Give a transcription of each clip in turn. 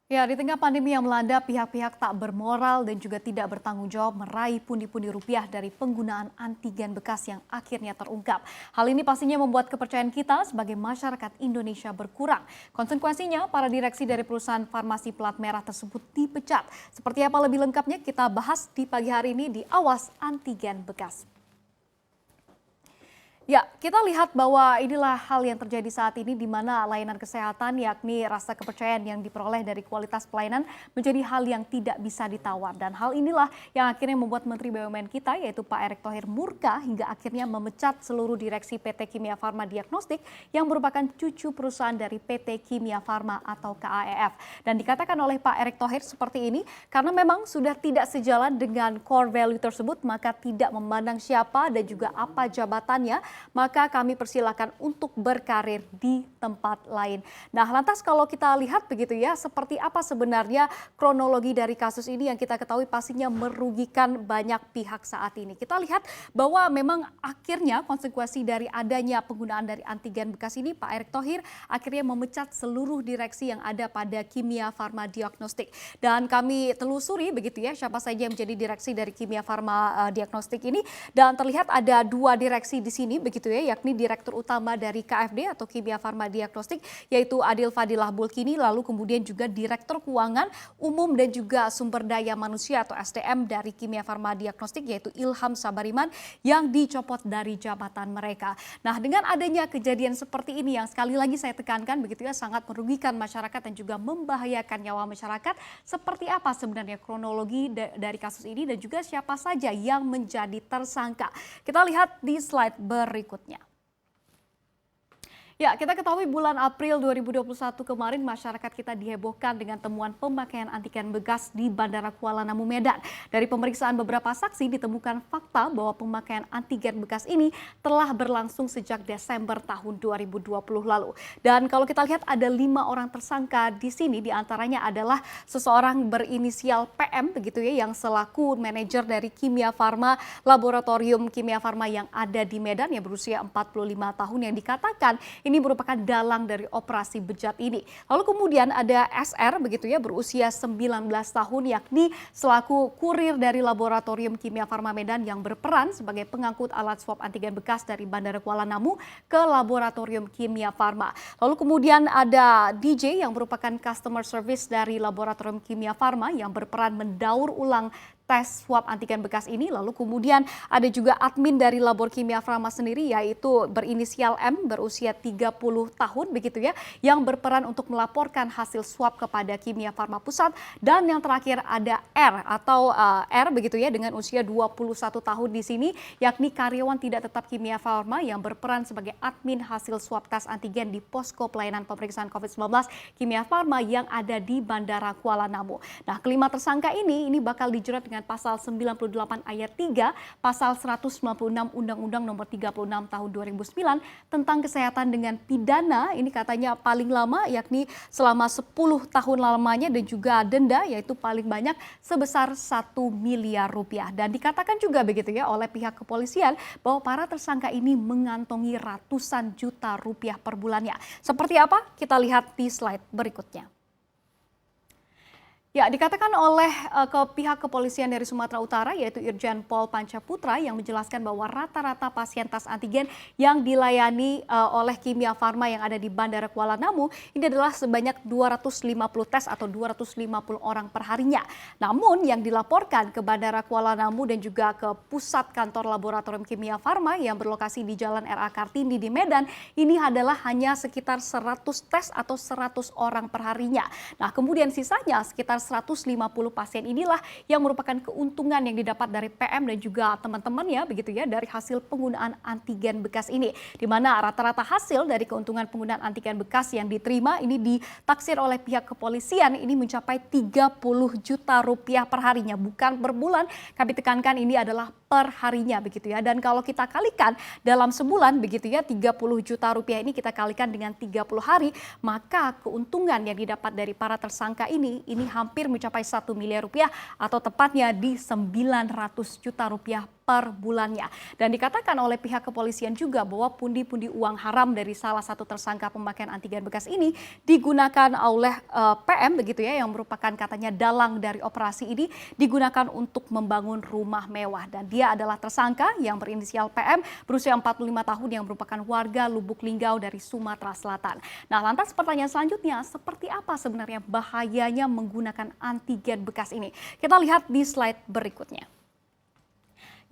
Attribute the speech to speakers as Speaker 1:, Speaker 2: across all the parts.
Speaker 1: Ya, di tengah pandemi yang melanda, pihak-pihak tak bermoral dan juga tidak bertanggung jawab meraih pundi-pundi rupiah dari penggunaan antigen bekas yang akhirnya terungkap. Hal ini pastinya membuat kepercayaan kita sebagai masyarakat Indonesia berkurang. Konsekuensinya, para direksi dari perusahaan farmasi plat merah tersebut dipecat. Seperti apa lebih lengkapnya kita bahas di pagi hari ini di Awas Antigen Bekas. Ya, kita lihat bahwa inilah hal yang terjadi saat ini di mana layanan kesehatan yakni rasa kepercayaan yang diperoleh dari kualitas pelayanan menjadi hal yang tidak bisa ditawar. Dan hal inilah yang akhirnya membuat Menteri BUMN kita yaitu Pak Erick Thohir murka hingga akhirnya memecat seluruh direksi PT Kimia Farma Diagnostik yang merupakan cucu perusahaan dari PT Kimia Farma atau KAEF. Dan dikatakan oleh Pak Erick Thohir seperti ini karena memang sudah tidak sejalan dengan core value tersebut maka tidak memandang siapa dan juga apa jabatannya, maka kami persilakan untuk berkarir di tempat lain. Nah, lantas kalau kita lihat begitu ya, seperti apa sebenarnya kronologi dari kasus ini yang kita ketahui pastinya merugikan banyak pihak saat ini. Kita lihat bahwa memang akhirnya konsekuensi dari adanya penggunaan dari antigen bekas ini, Pak Erick Thohir akhirnya memecat seluruh direksi yang ada pada Kimia Farma Diagnostik. Dan kami telusuri begitu ya, siapa saja yang menjadi direksi dari Kimia Farma Diagnostik ini, dan terlihat ada dua direksi di sini begitu ya, yakni Direktur Utama dari KFD atau Kimia Farma Diagnostik yaitu Adil Fadilah Bulkini, lalu kemudian juga Direktur Keuangan Umum dan juga Sumber Daya Manusia atau SDM dari Kimia Farma Diagnostik yaitu Ilham Sabariman yang dicopot dari jabatan mereka. Nah, dengan adanya kejadian seperti ini yang sekali lagi saya tekankan begitu ya, sangat merugikan masyarakat dan juga membahayakan nyawa masyarakat. Seperti apa sebenarnya kronologi dari kasus ini dan juga siapa saja yang menjadi tersangka? Kita lihat di slide berikutnya. Ya, kita ketahui bulan April 2021 kemarin masyarakat kita dihebohkan dengan temuan pemakaian antigen bekas di Bandara Kuala Namu, Medan. Dari pemeriksaan beberapa saksi ditemukan fakta bahwa pemakaian antigen bekas ini telah berlangsung sejak Desember tahun 2020 lalu. Dan kalau kita lihat ada 5 orang tersangka di sini, diantaranya adalah seseorang berinisial PM begitu ya, yang selaku manajer dari Kimia Farma, laboratorium Kimia Farma yang ada di Medan yang berusia 45 tahun yang dikatakan ini merupakan dalang dari operasi bejat ini. Lalu kemudian ada SR begitu ya, berusia 19 tahun yakni selaku kurir dari laboratorium Kimia Farma Medan yang berperan sebagai pengangkut alat swab antigen bekas dari Bandara Kuala Namu ke laboratorium Kimia Farma. Lalu kemudian ada DJ yang merupakan customer service dari laboratorium Kimia Farma yang berperan mendaur ulang tes swab antigen bekas ini. Lalu kemudian ada juga admin dari Labor Kimia Farma sendiri yaitu berinisial M berusia 30 tahun begitu ya, yang berperan untuk melaporkan hasil swab kepada Kimia Farma Pusat. Dan yang terakhir ada R atau R begitu ya, dengan usia 21 tahun di sini yakni karyawan tidak tetap Kimia Farma yang berperan sebagai admin hasil swab tes antigen di posko pelayanan pemeriksaan COVID-19 Kimia Farma yang ada di Bandara Kuala Namu. Nah, kelima tersangka ini bakal dijerat dengan pasal 98 ayat 3, pasal 196 Undang-Undang Nomor 36 Tahun 2009 tentang kesehatan dengan pidana. Ini katanya paling lama yakni selama 10 tahun lamanya dan juga denda yaitu paling banyak sebesar 1 miliar rupiah. Dan dikatakan juga begitu ya oleh pihak kepolisian bahwa para tersangka ini mengantongi ratusan juta rupiah per bulannya. Seperti apa? Kita lihat di slide berikutnya. Ya, dikatakan oleh pihak kepolisian dari Sumatera Utara yaitu Irjen Pol Pancaputra yang menjelaskan bahwa rata-rata pasien tes antigen yang dilayani oleh Kimia Farma yang ada di Bandara Kuala Namu ini adalah sebanyak 250 tes atau 250 orang perharinya. Namun yang dilaporkan ke Bandara Kuala Namu dan juga ke pusat kantor laboratorium Kimia Farma yang berlokasi di Jalan RA Kartini di Medan ini adalah hanya sekitar 100 tes atau 100 orang perharinya. Nah, kemudian sisanya sekitar 150 pasien inilah yang merupakan keuntungan yang didapat dari PM dan juga teman-temannya begitu ya dari hasil penggunaan antigen bekas ini. Di mana rata-rata hasil dari keuntungan penggunaan antigen bekas yang diterima ini ditaksir oleh pihak kepolisian ini mencapai 30 juta rupiah per harinya, bukan per bulan. Kami tekankan ini adalah per harinya begitu ya. Dan kalau kita kalikan dalam sebulan begitu ya, 30 juta rupiah ini kita kalikan dengan 30 hari, maka keuntungan yang didapat dari para tersangka ini hampir mencapai 1 miliar rupiah atau tepatnya di 900 juta rupiah per bulannya. Dan dikatakan oleh pihak kepolisian juga bahwa pundi-pundi uang haram dari salah satu tersangka pemakaian antigen bekas ini digunakan oleh PM begitu ya, yang merupakan katanya dalang dari operasi ini, digunakan untuk membangun rumah mewah. Dan dia adalah tersangka yang berinisial PM, berusia 45 tahun, yang merupakan warga Lubuk Linggau dari Sumatera Selatan. Nah, lantas pertanyaan selanjutnya, seperti apa sebenarnya bahayanya menggunakan antigen bekas ini? Kita lihat di slide berikutnya.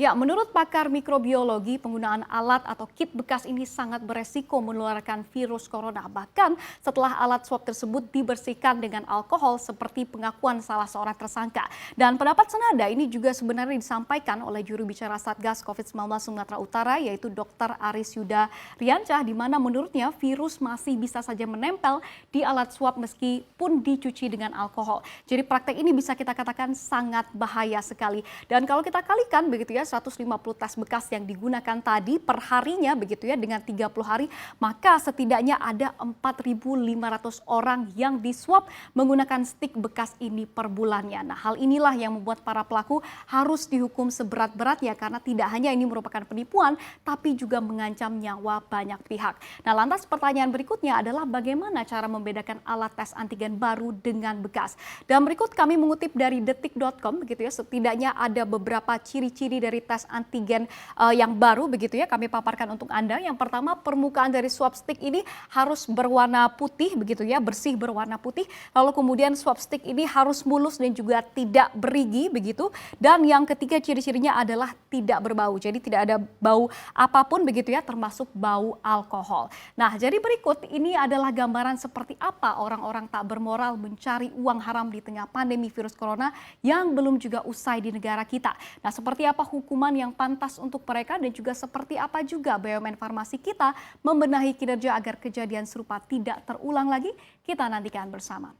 Speaker 1: Ya, menurut pakar mikrobiologi, penggunaan alat atau kit bekas ini sangat beresiko menularkan virus corona. Bahkan setelah alat swab tersebut dibersihkan dengan alkohol seperti pengakuan salah seorang tersangka. Dan pendapat senada ini juga sebenarnya disampaikan oleh juru bicara Satgas COVID-19 Sumatera Utara, yaitu Dr. Aris Yuda Riancah, di mana menurutnya virus masih bisa saja menempel di alat swab meskipun dicuci dengan alkohol. Jadi praktek ini bisa kita katakan sangat bahaya sekali. Dan kalau kita kalikan begitu ya, 150 tes bekas yang digunakan tadi per harinya begitu ya dengan 30 hari, maka setidaknya ada 4.500 orang yang diswab menggunakan stik bekas ini per bulannya. Nah, hal inilah yang membuat para pelaku harus dihukum seberat-beratnya karena tidak hanya ini merupakan penipuan tapi juga mengancam nyawa banyak pihak. Nah, lantas pertanyaan berikutnya adalah bagaimana cara membedakan alat tes antigen baru dengan bekas. Dan berikut kami mengutip dari detik.com begitu ya, setidaknya ada beberapa ciri-ciri dari tes antigen yang baru begitu ya, kami paparkan untuk Anda. Yang pertama, permukaan dari swab stick ini harus berwarna putih begitu ya, bersih berwarna putih. Lalu kemudian swab stick ini harus mulus dan juga tidak berigi begitu. Dan yang ketiga ciri-cirinya adalah tidak berbau. Jadi tidak ada bau apapun begitu ya, termasuk bau alkohol. Nah, jadi berikut ini adalah gambaran seperti apa orang-orang tak bermoral mencari uang haram di tengah pandemi virus corona yang belum juga usai di negara kita. Nah, seperti apa hukuman yang pantas untuk mereka dan juga seperti apa juga BUMN Farmasi kita membenahi kinerja agar kejadian serupa tidak terulang lagi, kita nantikan bersama.